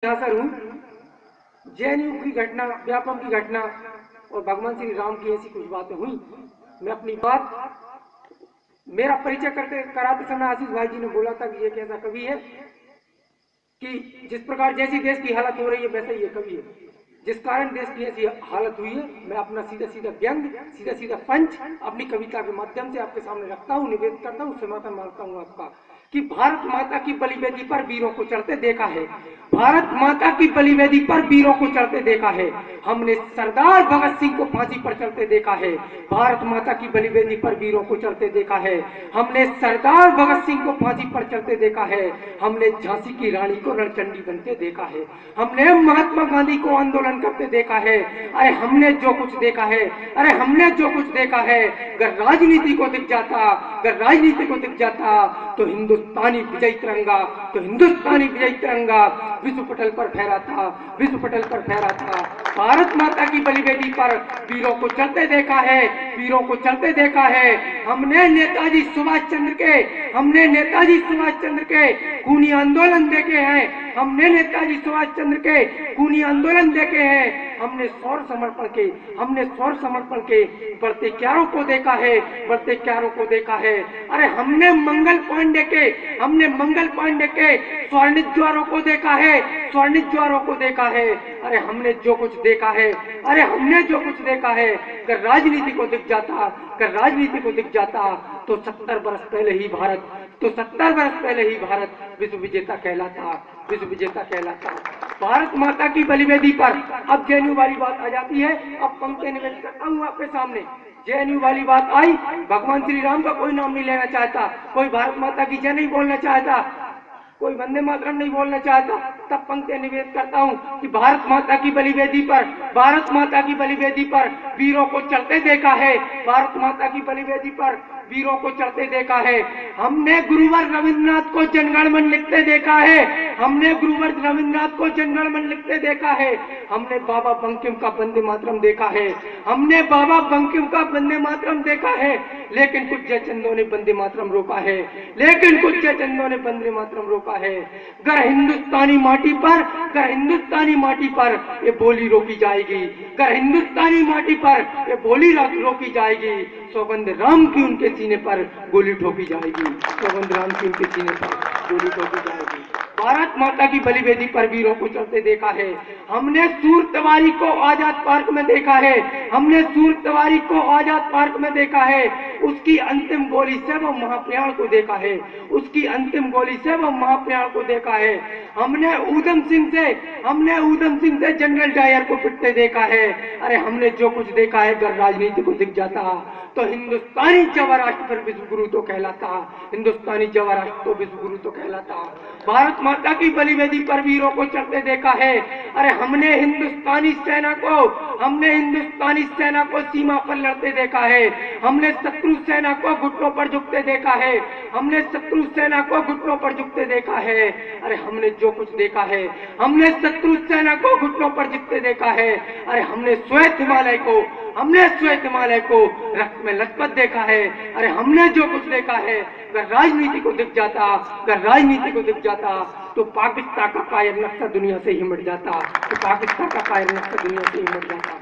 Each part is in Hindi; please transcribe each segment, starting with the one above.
सर हूँ। जेएनयू की घटना, व्यापम की घटना और भगवान श्री राम की ऐसी कुछ बातें हुई। मैं अपनी बात, मेरा परिचय करते कराते समय आशीष भाई जी ने बोला था कि ये कैसा कवि है कि जिस प्रकार जैसी देश की हालत हो रही है वैसा ये कवि है, जिस कारण देश की ऐसी हालत हुई है। मैं अपना सीधा सीधा व्यंग, सीधा सीधा पंच अपनी कविता के माध्यम से आपके सामने रखता हूँ, निवेदन करता हूँ, समर्थन मांगता हूँ आपका कि भारत माता की बलिवेदी पर वीरों को चढ़ते देखा है। भारत माता की बलिवेदी पर वीरों को चढ़ते देखा है। हमने सरदार भगत सिंह को फांसी पर चढ़ते देखा है। भारत माता की बलिवेदी पर वीरों को चढ़ते देखा है। हमने सरदार भगत सिंह को फांसी पर चढ़ते देखा है। हमने झांसी की रानी को रणचंडी बनते देखा है। हमने महात्मा गांधी को आंदोलन करते देखा है। अरे हमने जो कुछ देखा है, अरे हमने जो कुछ देखा है, अगर राजनीति को दिख जाता, अगर राजनीति को दिख जाता तो हिंदुस्तानी विजय तिरंगा, तो हिंदुस्तानी विजय तिरंगा विश्व पटल पर फहराता, विश्व पटल पर फहराता। भारत माता की बलिवेदी पर वीरों को चलते देखा है, वीरों को चलते देखा है। हमने नेताजी सुभाष चंद्र के, हमने नेताजी सुभाष चंद्र के खूनी आंदोलन देखे हैं। हमने नेताजी सुभाष चंद्र के खूनी आंदोलन देखे हैं। हमने सौर समर्पण के, हमने सौर समर्पण के बढ़ते क्यारों को देखा है, बढ़ते क्यारों को देखा है। अरे हमने मंगल पांडे के, हमने मंगल पांडे के स्वर्णित ज्वारों को देखा है, स्वर्णित ज्वारों को देखा है। अरे हमने जो कुछ देखा है, अरे हमने जो कुछ देखा है, अगर राजनीति को दिख जाता, अगर राजनीति को दिख जाता तो 70 वर्ष पहले ही भारत, तो 70 वर्ष पहले ही भारत विश्व विजेता कहलाता, विश्व विजेता कहलाता। भारत माता की बलिवेदी पर अब जेएनयू वाली बात आ जाती है। अब पंक्ति निवेदन करता हूँ आपके सामने। जेएनयू वाली बात आई, भगवान श्री राम का कोई नाम नहीं लेना चाहता, कोई भारत माता की जय नहीं बोलना चाहता, कोई वंदे मातरम नहीं बोलना चाहता। तब पंक्ति निवेदन करता हूँ कि भारत माता की बलिवेदी पर, भारत माता की बलिवेदी पर वीरों को चलते देखा है। भारत माता की बलिवेदी पर वीरों को चढ़ते देखा है। हमने गुरुवर रविंद्रनाथ को जनगण मन लिखते देखा है। हमने गुरुवर रविंद्रनाथ को जनगण मन लिखते देखा है। हमने बाबा बंकिम का वंदे मातरम देखा है। हमने बाबा बंकिम का वंदे मातरम देखा है। लेकिन कुछ जयचंदों ने वंदे मातरम रोका है, लेकिन कुछ जयचंदों ने वंदे मातरम रोका है। अगर हिंदुस्तानी माटी पर, अगर हिंदुस्तानी माटी पर ये बोली रोकी जाएगी, अगर हिंदुस्तानी माटी पर ये बोली रोकी जाएगी, सौगंध राम की उनके सीने पर गोली ठोकी जाएगी, सौगंध राम की उनके सीने पर गोली ठोकी जाएगी। भारत माता की बलिवेदी पर वीरों को चलते देखा है। हमने सूर तिवारी को आजाद पार्क में देखा है। हमने सूर तिवारी को आजाद पार्क में देखा है। उसकी अंतिम गोली से वो महाप्राण को देखा है, उसकी अंतिम गोली से वो महाप्राण को देखा है। हमने ऊधम सिंह से, हमने ऊधम सिंह से जनरल डायर को पिटते देखा है। अरे हमने जो कुछ देखा है, अगर राजनीति को दिख जाता तो हिंदुस्तानी जवा राष्ट्र पर विश्व गुरु तो कहलाता, हिंदुस्तानी जवा राष्ट्र तो विश्व गुरु तो कहलाता। भारत माता की बलिवेदी पर वीरों को चढ़ते देखा है। अरे हमने हिंदुस्तानी सेना को, हमने हिंदुस्तानी सेना को सीमा पर लड़ते देखा है। हमने शत्रु सेना को घुटनों पर झुकते देखा है। हमने शत्रु सेना को घुटनों पर झुकते देखा है। अरे हमने जो कुछ देखा है, हमने शत्रु सेना को घुटनों पर झुकते देखा है। अरे हमने श्वेत हिमालय को, हमने श्वेत हिमालय को रक्त में लथपथ देखा है। अरे हमने जो कुछ देखा है, अगर राजनीति को दिख जाता, अगर राजनीति को दिख जाता तो पाकिस्तान का कायर नक्शा दुनिया से ही मिट जाता, तो पाकिस्तान का कायर नक्शा दुनिया से ही मिट जाता।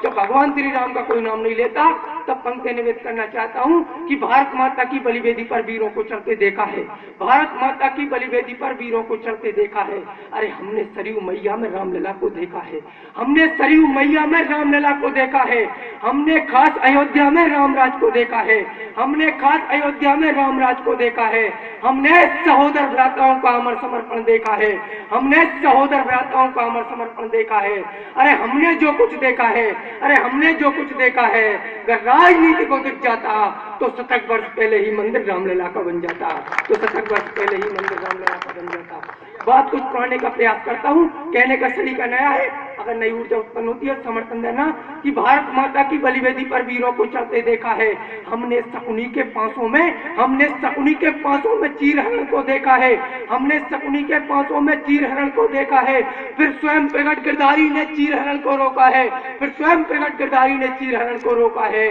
जब भगवान श्री राम का कोई नाम नहीं लेता तब पंक्ति निवेदन करना चाहता हूँ कि भारत माता की बलिवेदी पर वीरों को चढ़ते देखा है। भारत माता की बलिवेदी पर वीरों को चढ़ते देखा है। अरे हमने सरयू मैया में रामलला को देखा है। हमने सरयू मैया में रामलला को देखा है। हमने खास अयोध्या में रामराज को देखा है। हमने खास अयोध्या में रामराज को देखा है। हमने सहोदर भ्राताओं का अमर समर्पण देखा है। हमने सहोदर भ्राताओं का अमर समर्पण देखा है। अरे हमने जो कुछ देखा है, अरे हमने जो कुछ देखा है, अगर राजनीति को दिख जाता तो 70 वर्ष पहले ही मंदिर रामलला का बन जाता, तो 70 वर्ष पहले ही मंदिर रामलला का बन जाता। बात कुछ पुराने का प्रयास करता हूँ, कहने का सलीका नया है। अगर नई ऊर्जा उत्पन्न होती है समर्थन देना कि भारत माता की बलिवेदी पर वीरों को चढ़ते देखा है। हमने शकुनी के पांसों में, हमने शकुनी के पांसों में चीर हरण को देखा है। हमने शकुनी के पांसों में चीर हरण को देखा है। फिर स्वयं प्रगट गिरधारी ने चीर हरण को रोका है। फिर स्वयं प्रगट गिरधारी ने चीर हरण को रोका है।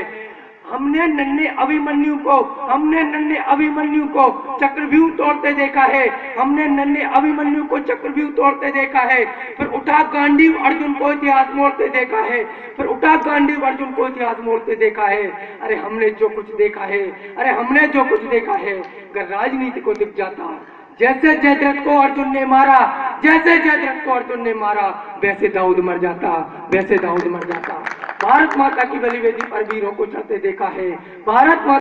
हमने नन्हे अभिमन्यु को चक्रव्यूह तोड़ते देखा है, हमने नन्हे अभिमन्यु को चक्रव्यूह तोड़ते देखा है। फिर उठा गांडीव अर्जुन को इतिहास मोड़ते देखा है, फिर उठा गांडीव अर्जुन को इतिहास मोड़ते देखा है। अरे हमने जो कुछ देखा है, अरे हमने जो कुछ देखा है, अगर राजनीति को दिख जाता, जैसे जयद्रथ को अर्जुन ने मारा, जैसे जयद्रथ को अर्जुन ने मारा, वैसे दाऊद मर जाता, वैसे दाऊद मर जाता। भारत माता की बलि वेदी पर वीरों को चलते देखा है, भारत माता